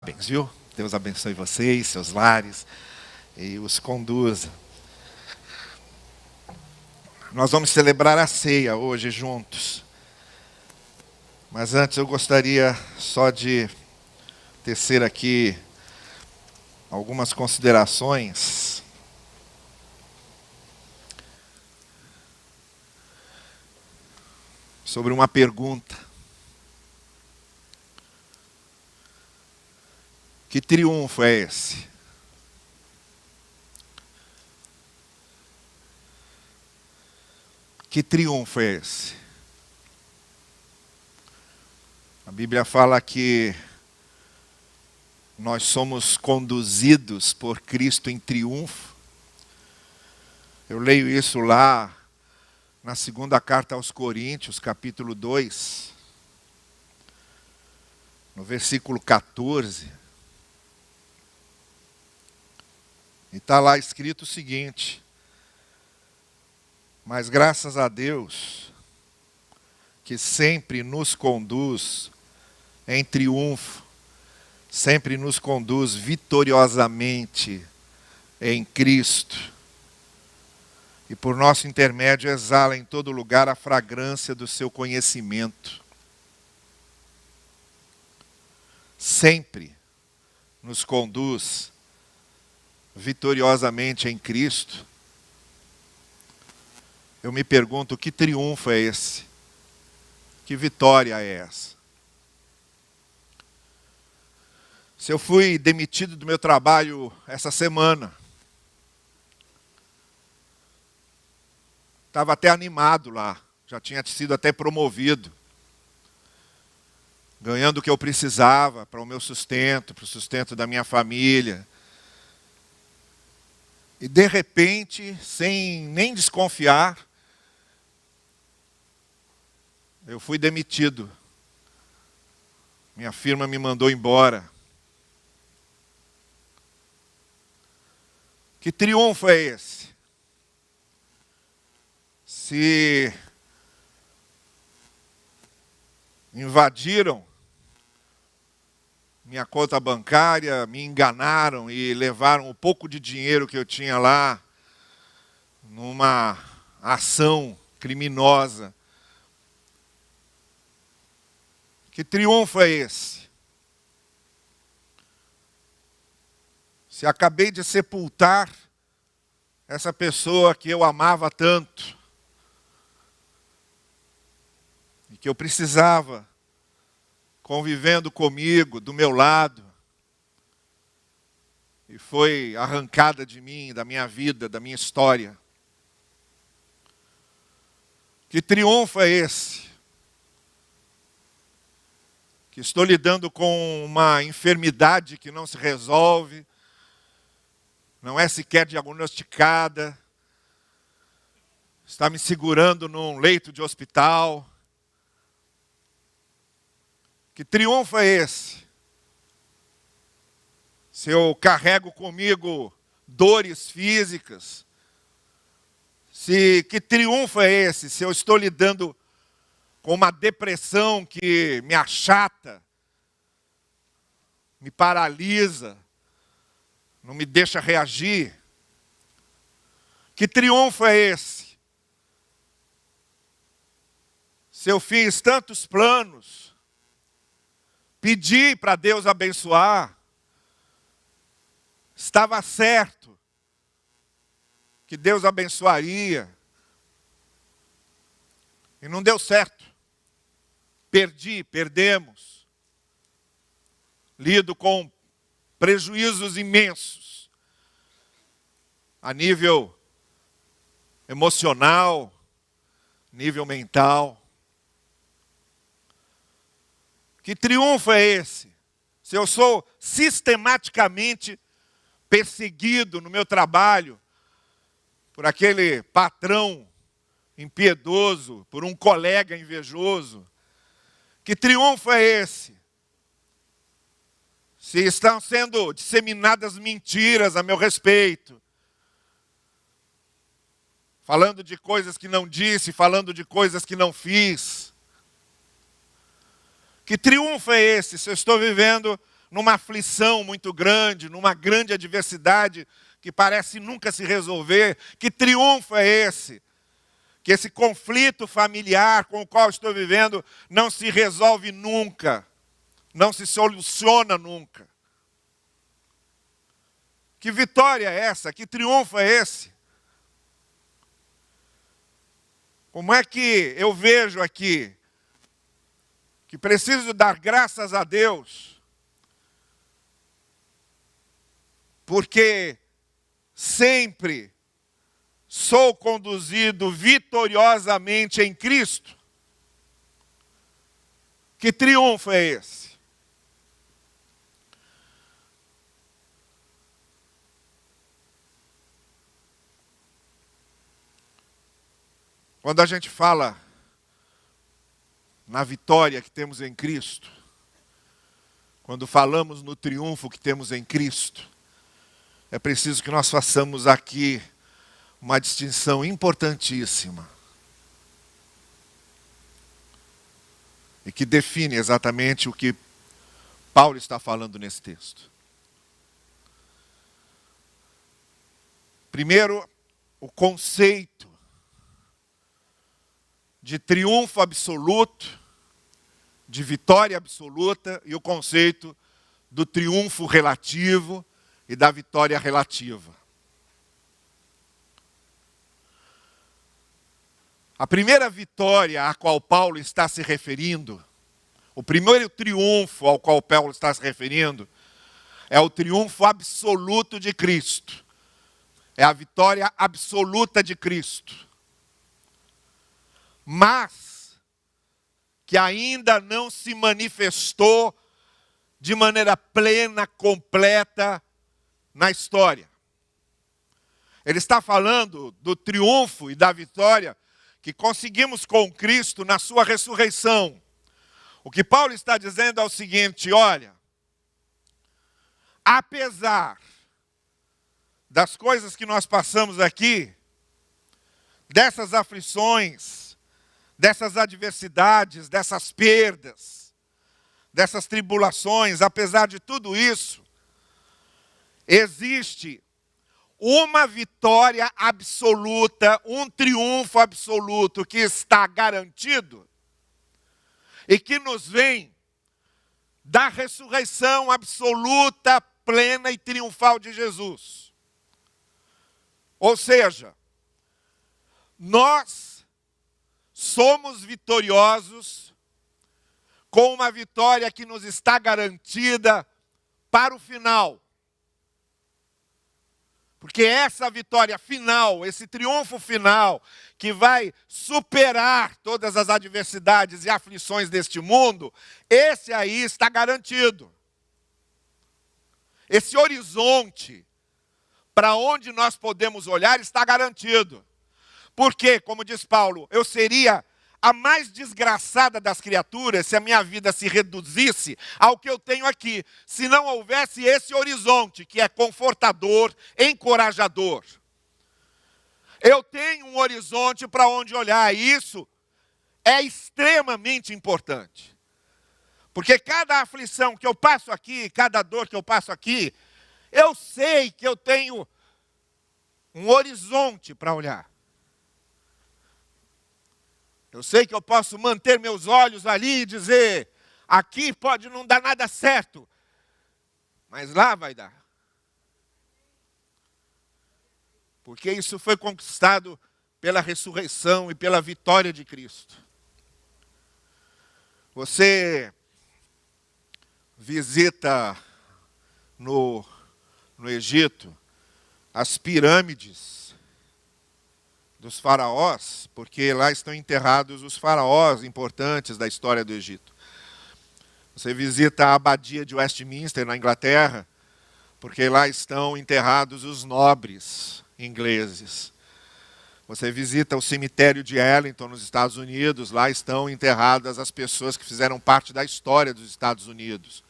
Parabéns, viu? Deus abençoe vocês, seus lares e os conduza. Nós vamos celebrar a ceia hoje juntos. Mas antes eu gostaria só de tecer aqui algumas considerações sobre uma pergunta. Que triunfo é esse? Que triunfo é esse? A Bíblia fala que nós somos conduzidos por Cristo em triunfo. Eu leio isso lá na segunda carta aos Coríntios, capítulo 2, no versículo 14. E está lá escrito o seguinte: mas graças a Deus, que sempre nos conduz em triunfo, sempre nos conduz vitoriosamente em Cristo, e por nosso intermédio exala em todo lugar a fragrância do seu conhecimento. Sempre nos conduz vitoriosamente em Cristo. Eu me pergunto, que triunfo é esse? Que vitória é essa? Se eu fui demitido do meu trabalho essa semana, estava até animado lá, já tinha sido até promovido, ganhando o que eu precisava para o meu sustento, para o sustento da minha família. E de repente, sem nem desconfiar, eu fui demitido. Minha firma me mandou embora. Que triunfo é esse? Se invadiram minha conta bancária, me enganaram e levaram o pouco de dinheiro que eu tinha lá numa ação criminosa. Que triunfo é esse? Se acabei de sepultar essa pessoa que eu amava tanto e que eu precisava convivendo comigo, do meu lado, e foi arrancada de mim, da minha vida, da minha história. Que triunfo é esse? Que estou lidando com uma enfermidade que não se resolve, não é sequer diagnosticada, está me segurando num leito de hospital. Que triunfo é esse? Se eu carrego comigo dores físicas, que triunfo é esse? Se eu estou lidando com uma depressão que me achata, me paralisa, não me deixa reagir. Que triunfo é esse? Se eu fiz tantos planos, pedi para Deus abençoar, estava certo que Deus abençoaria, e não deu certo. Perdemos. Lido com prejuízos imensos, a nível emocional, nível mental. Que triunfo é esse? Se eu sou sistematicamente perseguido no meu trabalho por aquele patrão impiedoso, por um colega invejoso, que triunfo é esse? Se estão sendo disseminadas mentiras a meu respeito, falando de coisas que não disse, falando de coisas que não fiz. Que triunfo é esse se eu estou vivendo numa aflição muito grande, numa grande adversidade que parece nunca se resolver. Que triunfo é esse? Que esse conflito familiar com o qual estou vivendo não se resolve nunca, não se soluciona nunca. Que vitória é essa? Que triunfo é esse? Como é que eu vejo aqui que preciso dar graças a Deus, porque sempre sou conduzido vitoriosamente em Cristo? Que triunfo é esse? Quando a gente fala na vitória que temos em Cristo, quando falamos no triunfo que temos em Cristo, é preciso que nós façamos aqui uma distinção importantíssima e que define exatamente o que Paulo está falando nesse texto. Primeiro, o conceito de triunfo absoluto, de vitória absoluta, e o conceito do triunfo relativo e da vitória relativa. A primeira vitória a qual Paulo está se referindo, o primeiro triunfo ao qual Paulo está se referindo, é o triunfo absoluto de Cristo. É a vitória absoluta de Cristo. Mas que ainda não se manifestou de maneira plena, completa na história. Ele está falando do triunfo e da vitória que conseguimos com Cristo na sua ressurreição. O que Paulo está dizendo é o seguinte: olha, apesar das coisas que nós passamos aqui, dessas aflições, dessas adversidades, dessas perdas, dessas tribulações, apesar de tudo isso, existe uma vitória absoluta, um triunfo absoluto que está garantido e que nos vem da ressurreição absoluta, plena e triunfal de Jesus. Ou seja, nós somos vitoriosos com uma vitória que nos está garantida para o final. Porque essa vitória final, esse triunfo final, que vai superar todas as adversidades e aflições deste mundo, esse aí está garantido. Esse horizonte para onde nós podemos olhar está garantido. Porque, como diz Paulo, eu seria a mais desgraçada das criaturas se a minha vida se reduzisse ao que eu tenho aqui, se não houvesse esse horizonte que é confortador, encorajador. Eu tenho um horizonte para onde olhar, e isso é extremamente importante. Porque cada aflição que eu passo aqui, cada dor que eu passo aqui, eu sei que eu tenho um horizonte para olhar. Eu sei que eu posso manter meus olhos ali e dizer, aqui pode não dar nada certo, mas lá vai dar. Porque isso foi conquistado pela ressurreição e pela vitória de Cristo. Você visita no Egito as pirâmides dos faraós, porque lá estão enterrados os faraós importantes da história do Egito. Você visita a abadia de Westminster, na Inglaterra, porque lá estão enterrados os nobres ingleses. Você visita o cemitério de Arlington, nos Estados Unidos, lá estão enterradas as pessoas que fizeram parte da história dos Estados Unidos.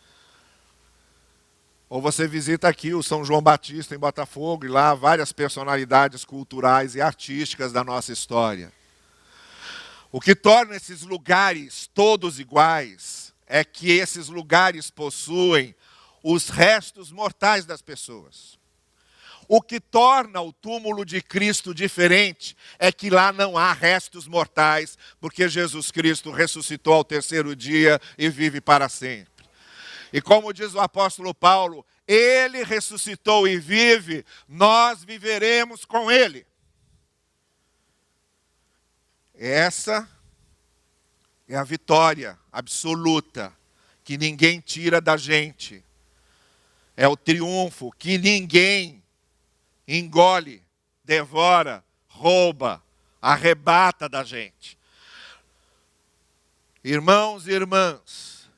Ou você visita aqui o São João Batista, em Botafogo, e lá há várias personalidades culturais e artísticas da nossa história. O que torna esses lugares todos iguais é que esses lugares possuem os restos mortais das pessoas. O que torna o túmulo de Cristo diferente é que lá não há restos mortais, porque Jesus Cristo ressuscitou ao terceiro dia e vive para sempre. E como diz o apóstolo Paulo, ele ressuscitou e vive, nós viveremos com ele. Essa é a vitória absoluta que ninguém tira da gente. É o triunfo que ninguém engole, devora, rouba, arrebata da gente. Irmãos e irmãs,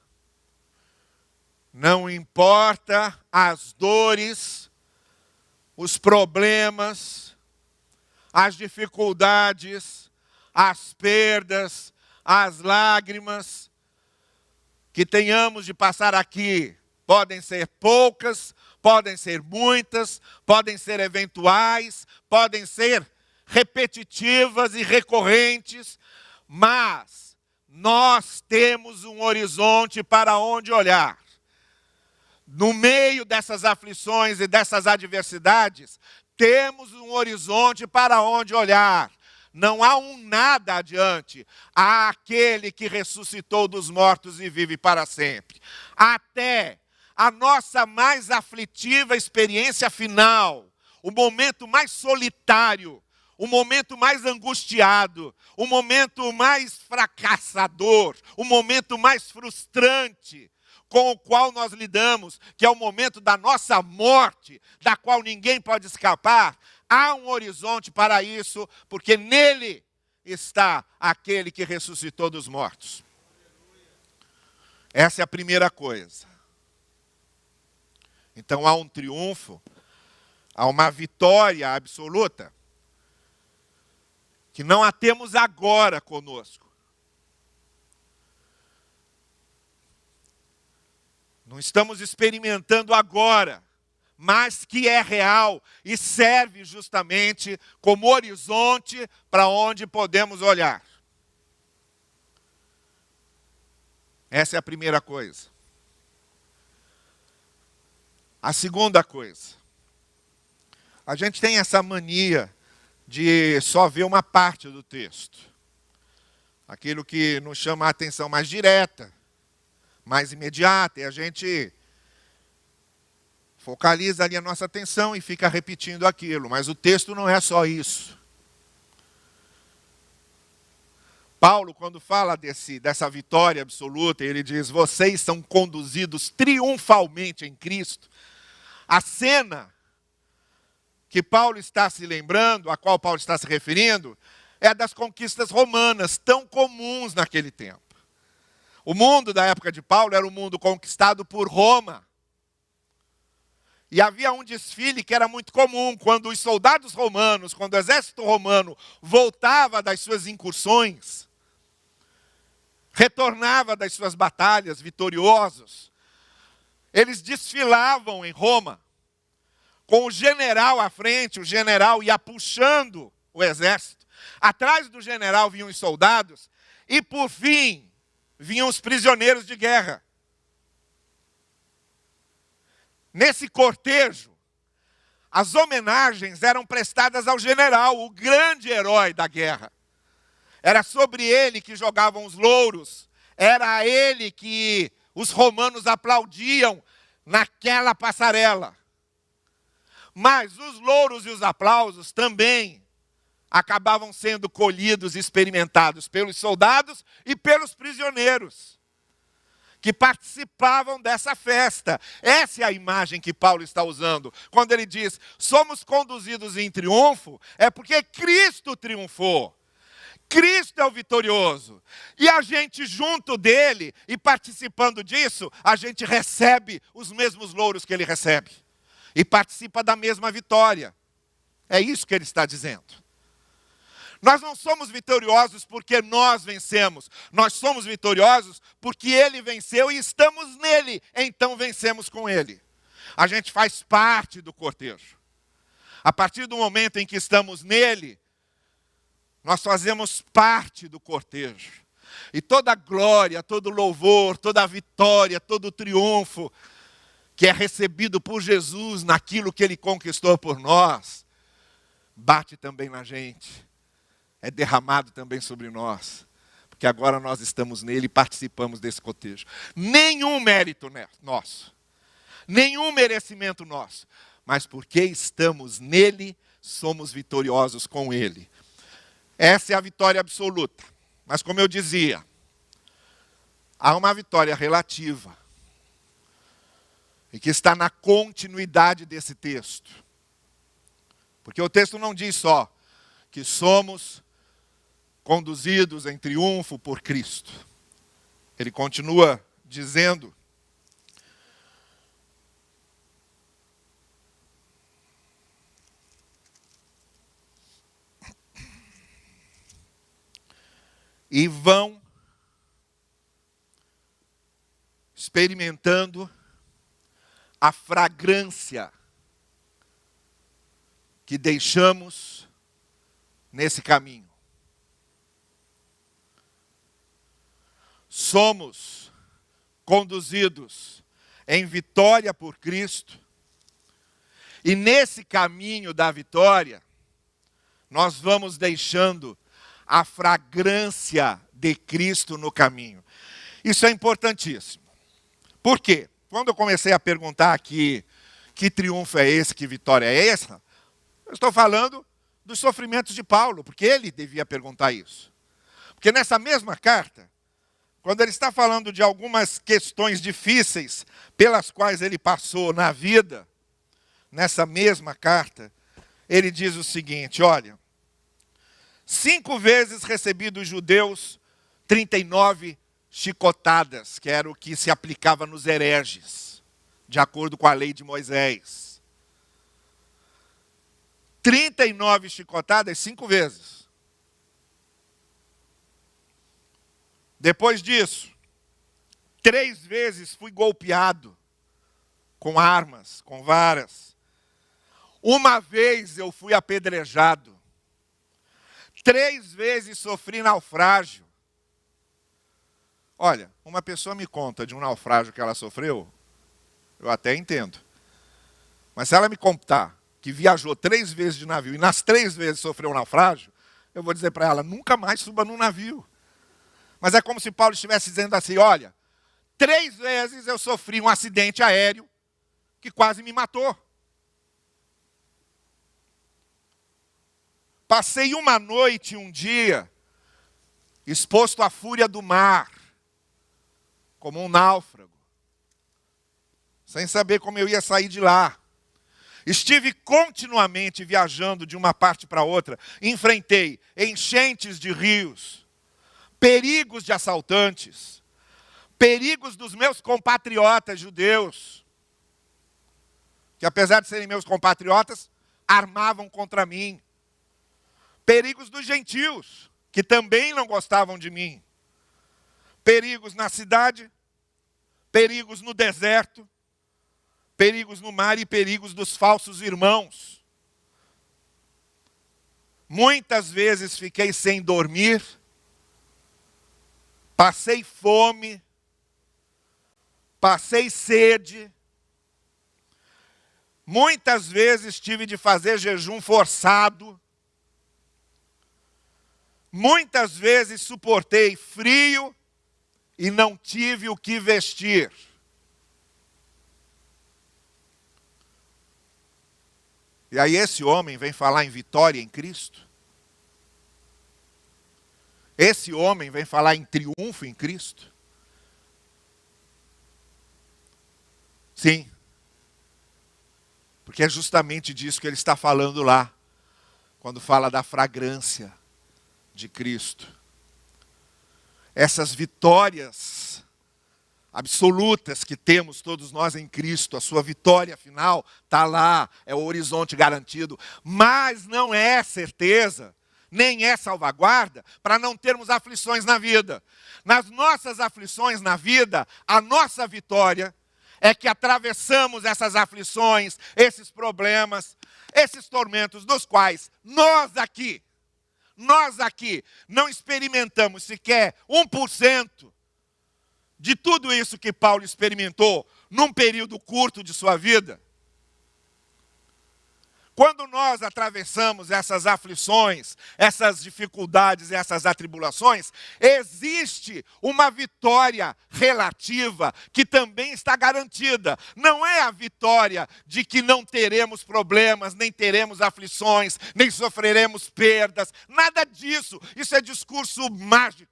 não importa as dores, os problemas, as dificuldades, as perdas, as lágrimas que tenhamos de passar aqui, podem ser poucas, podem ser muitas, podem ser eventuais, podem ser repetitivas e recorrentes, mas nós temos um horizonte para onde olhar. No meio dessas aflições e dessas adversidades, temos um horizonte para onde olhar. Não há um nada adiante. Há aquele que ressuscitou dos mortos e vive para sempre. Até a nossa mais aflitiva experiência final, o momento mais solitário, o momento mais angustiado, o momento mais fracassador, o momento mais frustrante com o qual nós lidamos, que é o momento da nossa morte, da qual ninguém pode escapar, há um horizonte para isso, porque nele está aquele que ressuscitou dos mortos. Essa é a primeira coisa. Então há um triunfo, há uma vitória absoluta, que não a temos agora conosco. Não estamos experimentando agora, mas que é real e serve justamente como horizonte para onde podemos olhar. Essa é a primeira coisa. A segunda coisa, a gente tem essa mania de só ver uma parte do texto. Aquilo que nos chama a atenção mais direta, mais imediata, e a gente focaliza ali a nossa atenção e fica repetindo aquilo. Mas o texto não é só isso. Paulo, quando fala dessa vitória absoluta, ele diz, vocês são conduzidos triunfalmente em Cristo. A cena que Paulo está se lembrando, a qual Paulo está se referindo, é das conquistas romanas, tão comuns naquele tempo. O mundo da época de Paulo era um mundo conquistado por Roma. E havia um desfile que era muito comum, quando os soldados romanos, quando o exército romano voltava das suas incursões, retornava das suas batalhas vitoriosos, eles desfilavam em Roma, com o general à frente, o general ia puxando o exército. Atrás do general vinham os soldados e, por fim, vinham os prisioneiros de guerra. Nesse cortejo, as homenagens eram prestadas ao general, o grande herói da guerra. Era sobre ele que jogavam os louros, era a ele que os romanos aplaudiam naquela passarela. Mas os louros e os aplausos também acabavam sendo colhidos e experimentados pelos soldados e pelos prisioneiros que participavam dessa festa. Essa é a imagem que Paulo está usando. Quando ele diz, somos conduzidos em triunfo, é porque Cristo triunfou. Cristo é o vitorioso. E a gente junto dele e participando disso, a gente recebe os mesmos louros que ele recebe. E participa da mesma vitória. É isso que ele está dizendo. Nós não somos vitoriosos porque nós vencemos. Nós somos vitoriosos porque ele venceu e estamos nele. Então vencemos com ele. A gente faz parte do cortejo. A partir do momento em que estamos nele, nós fazemos parte do cortejo. E toda a glória, todo o louvor, toda a vitória, todo o triunfo que é recebido por Jesus naquilo que Ele conquistou por nós, bate também na gente, é derramado também sobre nós, porque agora nós estamos nele e participamos desse cotejo. Nenhum mérito nosso, nenhum merecimento nosso, mas porque estamos nele, somos vitoriosos com ele. Essa é a vitória absoluta. Mas como eu dizia, há uma vitória relativa, e que está na continuidade desse texto. Porque o texto não diz só que somos conduzidos em triunfo por Cristo. Ele continua dizendo: e vão experimentando a fragrância que deixamos nesse caminho. Somos conduzidos em vitória por Cristo, e nesse caminho da vitória, nós vamos deixando a fragrância de Cristo no caminho. Isso é importantíssimo. Por quê? Quando eu comecei a perguntar aqui, que triunfo é esse, que vitória é essa, eu estou falando dos sofrimentos de Paulo, porque ele devia perguntar isso. Porque nessa mesma carta, quando ele está falando de algumas questões difíceis pelas quais ele passou na vida, nessa mesma carta, ele diz o seguinte: olha, 5 vezes recebi dos judeus 39 chicotadas, que era o que se aplicava nos hereges, de acordo com a lei de Moisés. 39 chicotadas, 5 vezes. Depois disso, 3 vezes fui golpeado com armas, com varas. 1 vez eu fui apedrejado. 3 vezes sofri naufrágio. Olha, uma pessoa me conta de um naufrágio que ela sofreu, eu até entendo. Mas se ela me contar que viajou 3 vezes de navio e nas 3 vezes sofreu um naufrágio, eu vou dizer para ela: nunca mais suba num navio. Mas é como se Paulo estivesse dizendo assim: olha, 3 vezes eu sofri um acidente aéreo que quase me matou. Passei uma noite, um dia, exposto à fúria do mar, como um náufrago, sem saber como eu ia sair de lá. Estive continuamente viajando de uma parte para outra, enfrentei enchentes de rios, perigos de assaltantes, perigos dos meus compatriotas judeus, que apesar de serem meus compatriotas, armavam contra mim. Perigos dos gentios, que também não gostavam de mim. Perigos na cidade, perigos no deserto, perigos no mar e perigos dos falsos irmãos. Muitas vezes fiquei sem dormir, passei fome, passei sede. Muitas vezes tive de fazer jejum forçado. Muitas vezes suportei frio e não tive o que vestir. E aí esse homem vem falar em vitória em Cristo? Esse homem vem falar em triunfo em Cristo? Sim. Porque é justamente disso que ele está falando lá, quando fala da fragrância de Cristo. Essas vitórias absolutas que temos todos nós em Cristo, a sua vitória final está lá, é o horizonte garantido, mas não é certeza, nem é salvaguarda para não termos aflições na vida. Nas nossas aflições na vida, a nossa vitória é que atravessamos essas aflições, esses problemas, esses tormentos dos quais nós aqui não experimentamos sequer 1% de tudo isso que Paulo experimentou num período curto de sua vida. Quando nós atravessamos essas aflições, essas dificuldades, essas atribulações, existe uma vitória relativa que também está garantida. Não é a vitória de que não teremos problemas, nem teremos aflições, nem sofreremos perdas, nada disso. Isso é discurso mágico.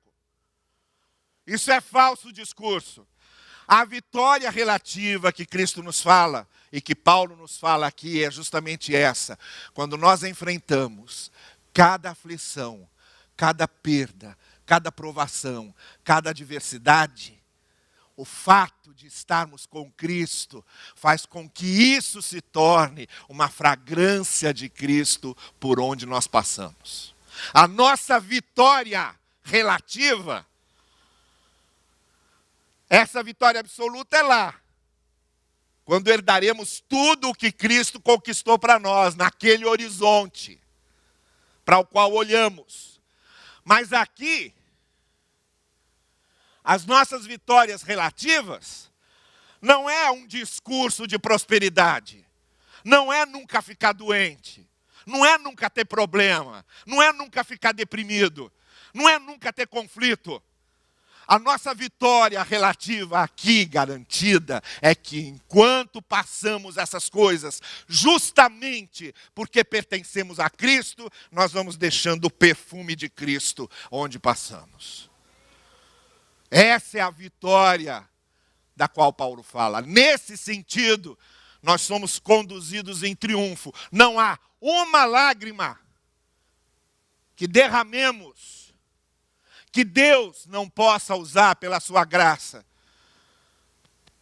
Isso é falso discurso. A vitória relativa que Cristo nos fala e que Paulo nos fala aqui é justamente essa. Quando nós enfrentamos cada aflição, cada perda, cada provação, cada adversidade, o fato de estarmos com Cristo faz com que isso se torne uma fragrância de Cristo por onde nós passamos. A nossa vitória relativa, essa vitória absoluta é lá, quando herdaremos tudo o que Cristo conquistou para nós, naquele horizonte para o qual olhamos. Mas aqui, as nossas vitórias relativas não é um discurso de prosperidade, não é nunca ficar doente, não é nunca ter problema, não é nunca ficar deprimido, não é nunca ter conflito. A nossa vitória relativa aqui garantida é que enquanto passamos essas coisas, justamente porque pertencemos a Cristo, nós vamos deixando o perfume de Cristo onde passamos. Essa é a vitória da qual Paulo fala. Nesse sentido, nós somos conduzidos em triunfo. Não há uma lágrima que derramemos que Deus não possa usar pela sua graça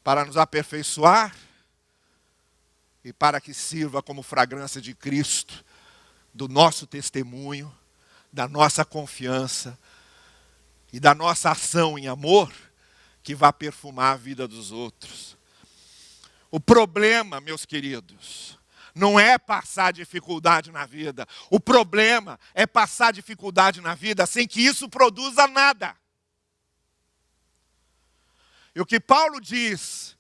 para nos aperfeiçoar e para que sirva como fragrância de Cristo, do nosso testemunho, da nossa confiança e da nossa ação em amor, que vai perfumar a vida dos outros. O problema, meus queridos, não é passar dificuldade na vida. O problema é passar dificuldade na vida sem que isso produza nada. E o que Paulo diz,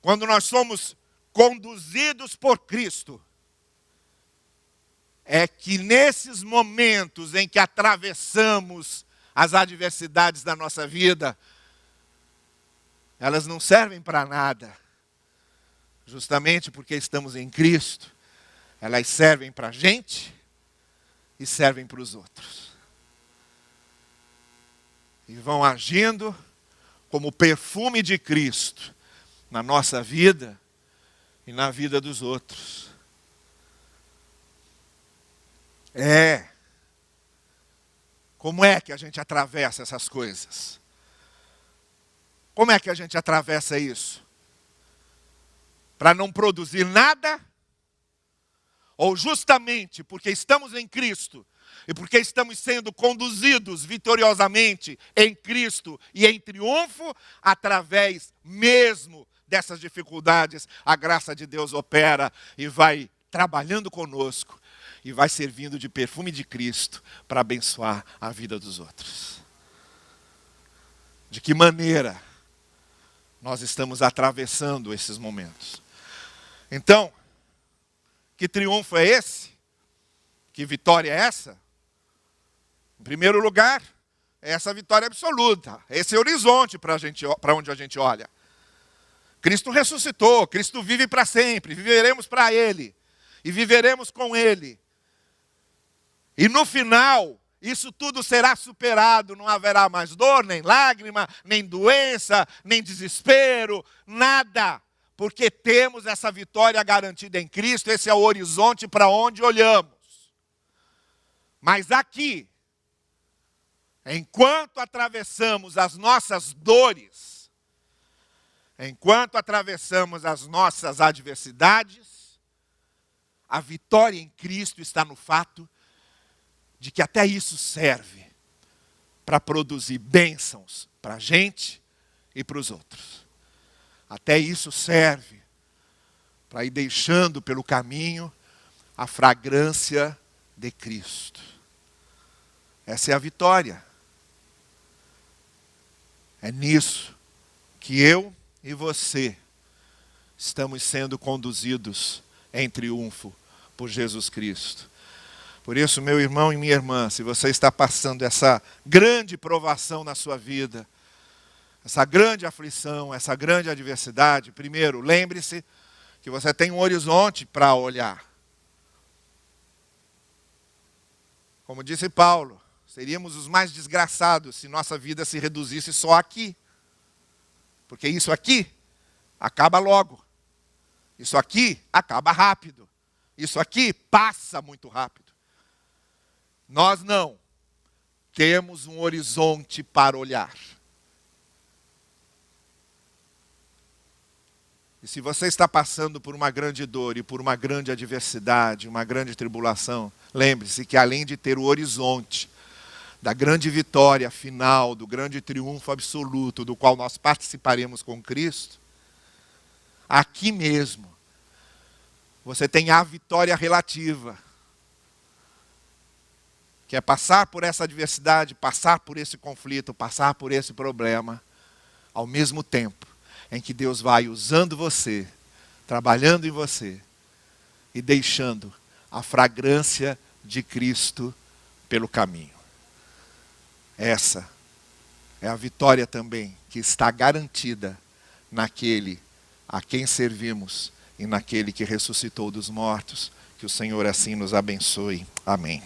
quando nós somos conduzidos por Cristo, é que nesses momentos em que atravessamos as adversidades da nossa vida, elas não servem para nada. Justamente porque estamos em Cristo, elas servem para a gente e servem para os outros. E vão agindo como perfume de Cristo na nossa vida e na vida dos outros. Como é que a gente atravessa essas coisas? Como é que a gente atravessa isso? Para não produzir nada? Ou justamente porque estamos em Cristo e porque estamos sendo conduzidos vitoriosamente em Cristo e em triunfo, através mesmo dessas dificuldades, a graça de Deus opera e vai trabalhando conosco e vai servindo de perfume de Cristo para abençoar a vida dos outros. De que maneira nós estamos atravessando esses momentos? Então, que triunfo é esse? Que vitória é essa? Em primeiro lugar, é essa vitória absoluta, esse horizonte para onde a gente olha. Cristo ressuscitou, Cristo vive para sempre, viveremos para Ele e viveremos com Ele. E no final, isso tudo será superado, não haverá mais dor, nem lágrima, nem doença, nem desespero, nada. Porque temos essa vitória garantida em Cristo, esse é o horizonte para onde olhamos. Mas aqui, enquanto atravessamos as nossas dores, enquanto atravessamos as nossas adversidades, a vitória em Cristo está no fato de que até isso serve para produzir bênçãos para a gente e para os outros. Até isso serve para ir deixando pelo caminho a fragrância de Cristo. Essa é a vitória. É nisso que eu e você estamos sendo conduzidos em triunfo por Jesus Cristo. Por isso, meu irmão e minha irmã, se você está passando essa grande provação na sua vida, essa grande aflição, essa grande adversidade, primeiro, lembre-se que você tem um horizonte para olhar. Como disse Paulo, seríamos os mais desgraçados se nossa vida se reduzisse só aqui. Porque isso aqui acaba logo. Isso aqui acaba rápido. Isso aqui passa muito rápido. Nós não. Temos um horizonte para olhar. E se você está passando por uma grande dor e por uma grande adversidade, uma grande tribulação, lembre-se que além de ter o horizonte da grande vitória final, do grande triunfo absoluto, do qual nós participaremos com Cristo, aqui mesmo, você tem a vitória relativa, que é passar por essa adversidade, passar por esse conflito, passar por esse problema, ao mesmo tempo em que Deus vai usando você, trabalhando em você e deixando a fragrância de Cristo pelo caminho. Essa é a vitória também que está garantida naquele a quem servimos e naquele que ressuscitou dos mortos. Que o Senhor assim nos abençoe. Amém.